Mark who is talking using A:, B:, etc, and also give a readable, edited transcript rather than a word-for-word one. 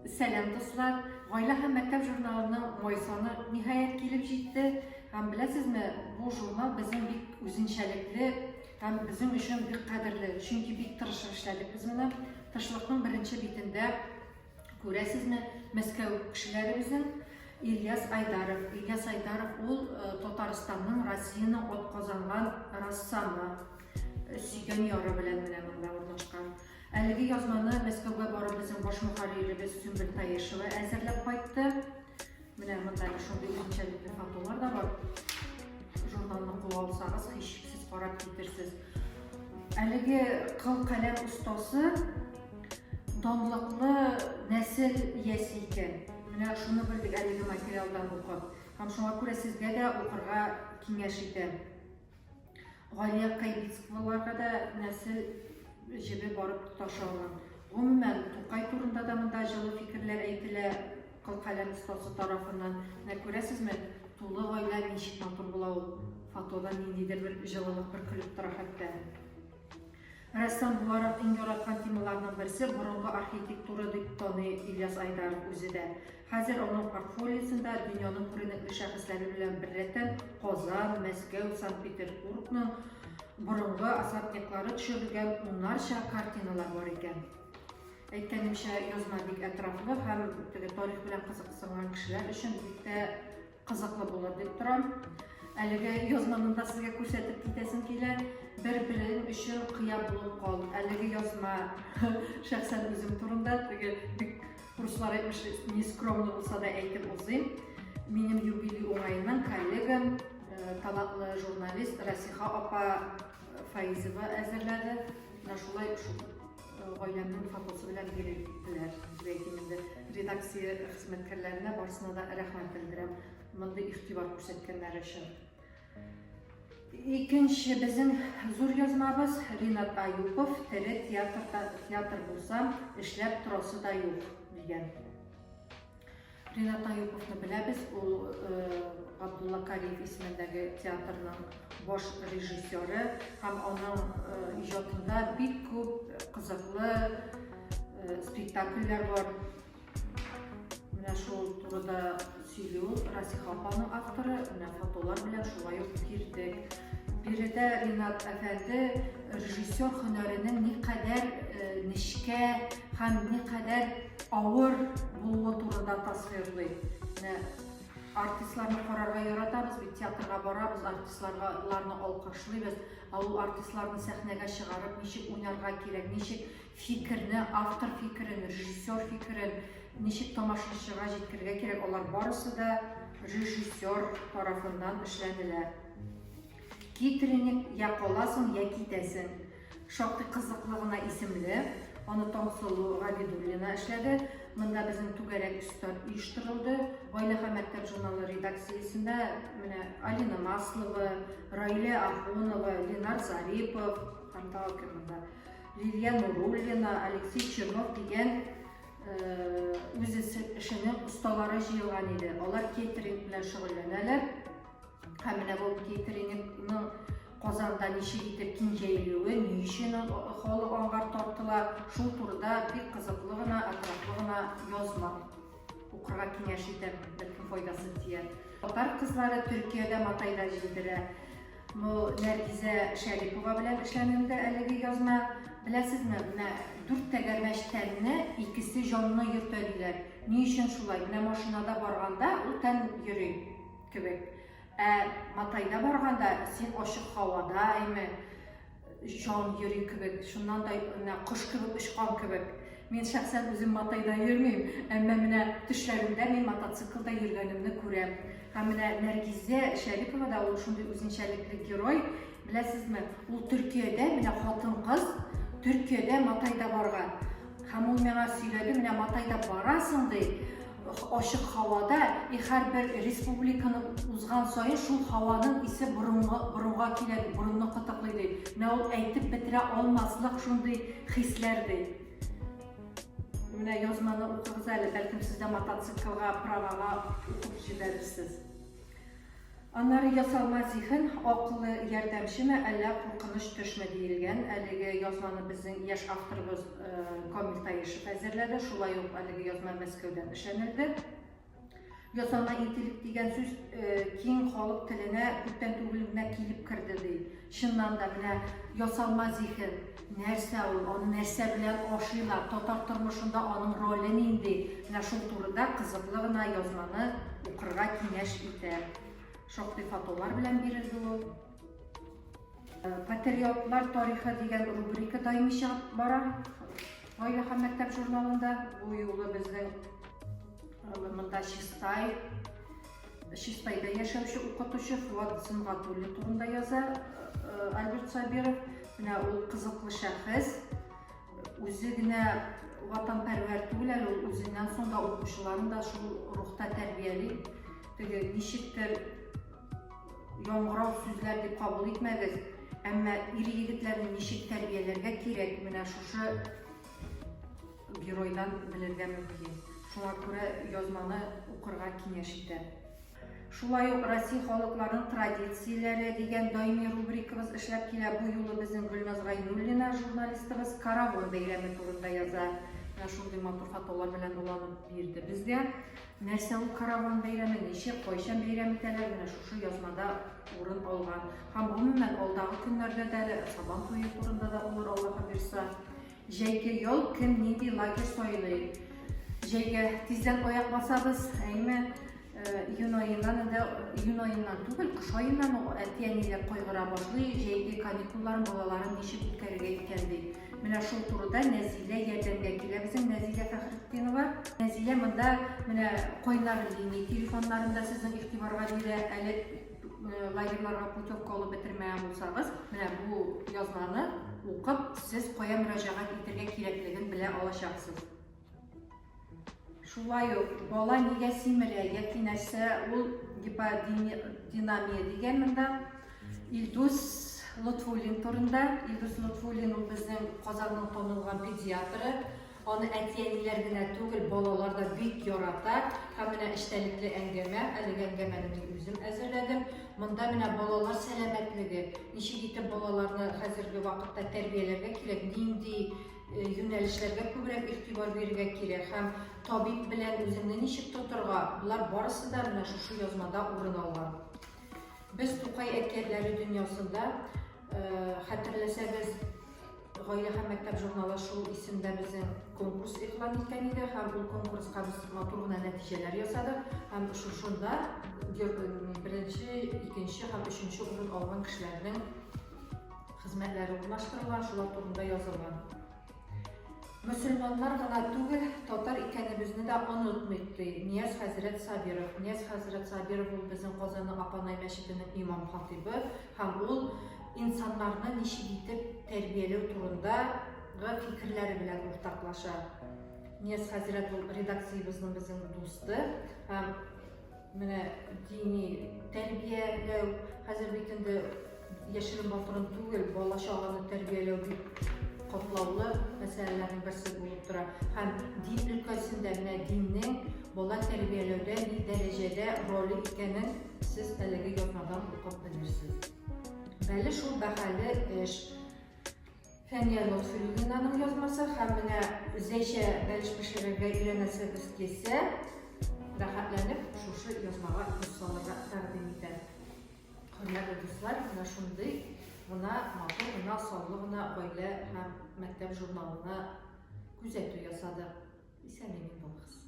A: Сәлам дуслар, Гаилә һәм мәктәп журналының майсаны ниһаять килеп җитте. Һәм беләсезме, бу журнал безнең бик үзенчәлекле һәм безнең өчен бик кадерле. Чөнки бик тырышып эшләдек без моны. Тырышлыкның беренче битендә күрәсезме, Мәскәү кешеләребезнең Ильяс Айдаров. Ильяс Айдаров ул Татарстанның Россияның атказанган рассамы. Сөйгән яры белән монда урнашкан. Әлеге язманы Мәскәүгә барып безнең баш мөхәрриребез Сүмбел Таешева әзерләп кайтты. Менә монда шундый үзенчәлекле фотолар да бар. Журналны кулга алсагыз, һичшиксез карап китерсез. Әлеге кыл каләм остасы данлыклы нәсел иясе икән. Менә шуны белдек әлеге материалдан укып. Һәм шуңа күрә сезгә дә укырга киңәш итәм. Галия Кайбицкаларга да нәсел җебе барып тоташалган. Гомумән, Тукай турында да монда җылы фикерләр әйтелә кыл каләм остасы тарафыннан. Менә күрәсезме, тулы гаилә ничек матур була ул. Фотода ниндидер бер җылылык бөркелеп тора хәтта. Рәссам буларак иң яраткан темаларның берсе борынгы архитектура дип таный Ильяс Айдаров үзе дә. Хәзер аның портфолиосында дөньяның күренекле шәхесләре белән беррәттән Казан, Мәскәү, Санкт-Петербургның борынгы особняклары төшерелгән уннарча картиналар бар икән. Әйткәнемчә, язма бик әтрафлы һәм тарих белән кызыксынган кешеләр өчен бик тә кызыклы булыр дип торам. Әлеге язманы да сезгә күрсәтеп китәсем килә. Бер-берең өчен кыя булып кал. Әлеге язма шәхсән үзем турында бик руслар әйтмеш, не скромно булса да әйтеп узыйм. Минем юбилей уңаеннан коллегам, талантлы журналист Расиха апа Фаизова әзерләде. Менә шулай гаиләмнең фотосы белән бирделәр. Редакция хезмәткәрләренә барысына да рәхмәт белдерәм. Мондый игътибар күрсәткәннәр өчен. Икенче безнең зур язмабыз Ринат Аюпов «Тере театр булса, эшләп торасы да юк» дигән. Ринат Аюповны беләбез, ул Абдулла Кариев исемендәге театрның баш режиссеры һәм аның иҗатында бик күп кызыклы спектакльләр бар. Менә шул турыда сөйли ул Расиха апаның авторы. Менә фотолар белән шулай ук кирдек. Биредә Ринат әфәнде режиссер һөнәренең никадәр нечкә һәм никадәр авыр булуы турында тасвирлый. Артистларны карарга яратабыз, бит театрга барабыз, артистларны алкышлыйбыз. Ул артистларны сәхнәгә чыгарып, ничек уйнарга кирәк, ничек фикерне, автор фикерен, режиссер фикерен, ничек тамашачыга җиткерергә кирәк, алар барысы да режиссер тарафыннан эшләнелә. Китринг я каласың, я китәсең. Шактый кызыклы гына исемле. Аны Таңсылу Габидуллина эшләде. Монда безнең түгәрәк өстәл оештырылды. Гаилә һәм мәктәп журналы редакциясендә менә Алина Маслова, Раилә Ахунова, Ленар Зарипов, Лилия Нуруллина, Алексей Чернов дигән үз эшенең осталары җыелган иде. Алар кейтеринг белән шөгыльләнәләр. Һәм менә бу кейтерингның Казанда ничек итеп киңәелүе, ни өчен халык аңгар тартыла, шул турыда бик кызыклы гына, атраклы гына язма. Укырга киңәш итәм, бәлкем файдасы тияр. Татар кызлары Төркиядә Матайда җилдерә. Нәргизә Шәрипова белән эшләнелде әлеге язма. Беләсезме, менә 4 тәгәрмәч тәнне икесе җанны йөртә диләр. Ни өчен шулай? Менә машинада барганда ул тән йөри кебек. Матайда барганда син ачык һавада, җан йөри кебек, шуннан да кош кебек очкан кебек. Мин шәхсән үзем Матайда йөрмим, әмма менә төшләремдә мин мотоциклда йөргәнемне күрәм. Һәм менә Нәргизә Шәрипова да ул шундый үзенчәлекле герой. Беләсезме, ул Төркиядә, менә хатын-кыз Төркиядә Матайда барган. Һәм ул миңа сөйләде, менә Матайда барасың ди. Ачык һавада, һәрбер республиканы узган саен шул һаваның исе борынга килә, борынны кытыклый ди. Менә ул әйтеп бетерә алмаслык шундый хисләр ди. Менә язманы укыгыз әле, бәлкем сез дә мотоциклга, правага укып җибәрерсез. Аннары ясалма зиһен акыллы ярдәмчеме, әллә куркыныч төшме диелгән. Әлеге язманы безнең яшь авторыбыз Камил Таишев әзерләде. Шулай ук әлеге язма Мәскәүдән эшләнелде. Ясалма интеллект дигән сүз киң халык теленә күптән түгел генә килеп керде ди. Чыннан да менә ясалма зиһен нәрсә ул, аны нәрсә белән ашыйлар, татар тормышында аның роле нинди? Менә шул турыда кызыклы гына язманы укырга киңәш итә. Шактый фотолар белән бирелде ул. Патриотлар тарихы дигән рубрика даими чыгып бара. Гаилә һәм мәктәп журналында бу юлы безнең монда Чистайда яшәүче укытучы Фуат Сымгатуллин турында яза Альберт Сабиров. Менә ул кызыклы шәхес, үзе генә ватанпәрвәр түгел, ул үзеннән соң да укучыларын да шул рухта тәрбияли. Теге ничектер яңгырау сүзләр дип кабул итмәгез, әмма ир-егетләрне ничек тәрбияләргә кирәк, менә шушы геройдан белергә мөмкин. Шуңа күрә язманы укырга киңәш итә. Шулай ук Россия халыкларының традицияләре дигән даими рубрикабыз эшләп килә. Бу юлы безнең Гөлназ Гайнуллина журналистыбыз караван бәйрәме турында яза. Шундый матур фотолар белән уланып бирде безгә. Нәрсә ул караван бәйрәме, ничек, кайчан бәйрәм итәләр, менә шушы язмада урын алган. Һәм гомумән алдагы көннәрдә дә Сабан туе турында да булыр, Аллаһы бирсә. Җәйге ял кем нинди лагерь сайлый? Җәйгә тиздән аяк басабыз, әйме, июнь аеннан түгел, кыш аеннан әти-әниләр кайгыра башлый, җәйге каникулларын балаларын ничек үткәрергә икән ди. Менә шул турыда Нәзилә ярдәмгә килә. Безнең Нәзилә Фәхретдинова. Нәзилә монда менә кайнар линия телефоннарында сезнең игътибарга бирә. Әле лагерьларга путевка алып бетермәгән булсагыз, менә бу язманы укып, сез кая мөрәҗәгать итәргә кирәклеген белә алачаксыз. Шулай ук бала нигә симерә яки нәрсә ул гиподинамия дигән монда Илдус Лотфуллин турында. Илдус Лотфуллин ул безнең Казанның танылган педиатры. Аны әти-әниләр генә түгел, балалар да бик ярата. Һәм менә эчтәлекле әңгәмә, әлеге әңгәмәне мин үзем әзерләдем. Монда менә балалар сәламәтлеге, ничек итеп балаларны хәзерге вакытта тәрбияләргә кирәк, нинди юнәлешләргә күбрәк игътибар бирергә кирәк һәм табиб белән үзеңне ничек тотырга, булар барысы да менә шушы язмада урын алган. Без Тукай әкиятләре дөньясында хәтерләсәгез, Гаилә һәм мәктәп журналы шул исемдә безнең конкурс игълан иткән иде һәм ул конкурска без матур гына нәтиҗәләр ясадык һәм шушында беренче, икенче һәм өченче урын алган кешеләрнең хезмәтләре урнаштырылган, шулар турында язылган. Мөселманнар гына түгел, татар икәнебезне дә онытмыйк ди Нияз хәзрәт Сабиров. Нияз хәзрәт Сабиров ул безнең Казанның Апанай мәчетенең имам хатибы һәм ул insanlarны ничек итеп тәрбияләү турындагы фикерләре белән уртаклаша. Нияз хәзрәт ул редакциябызның безнең дусты һәм менә дини тәрбияләү хәзер бит инде яшерен батырын түгел, бала чаганы тәрбияләү бик катлаулы мәсьәләләрнең берсе булып тора. Һәм дин өлкәсендә менә диннең бала тәрбияләүдә ни дәрәҗәдә роле икәнен сез әлеге язмадан укып белерсез. Бәле шул бәһале эш. Фәния Лотфуллинаның язмасы һәм менә үзәйчә бәлеш пешерергә өйрәнәсегез килсә, рәхәтләнеп шушы язмага күз салырга тәкъдим итәм. Хөрмәтле дуслар, менә шундый гына матур гына, саулы гына гаилә һәм мәктәп журналына күзәтү ясадык. Исәнлек булыгыз.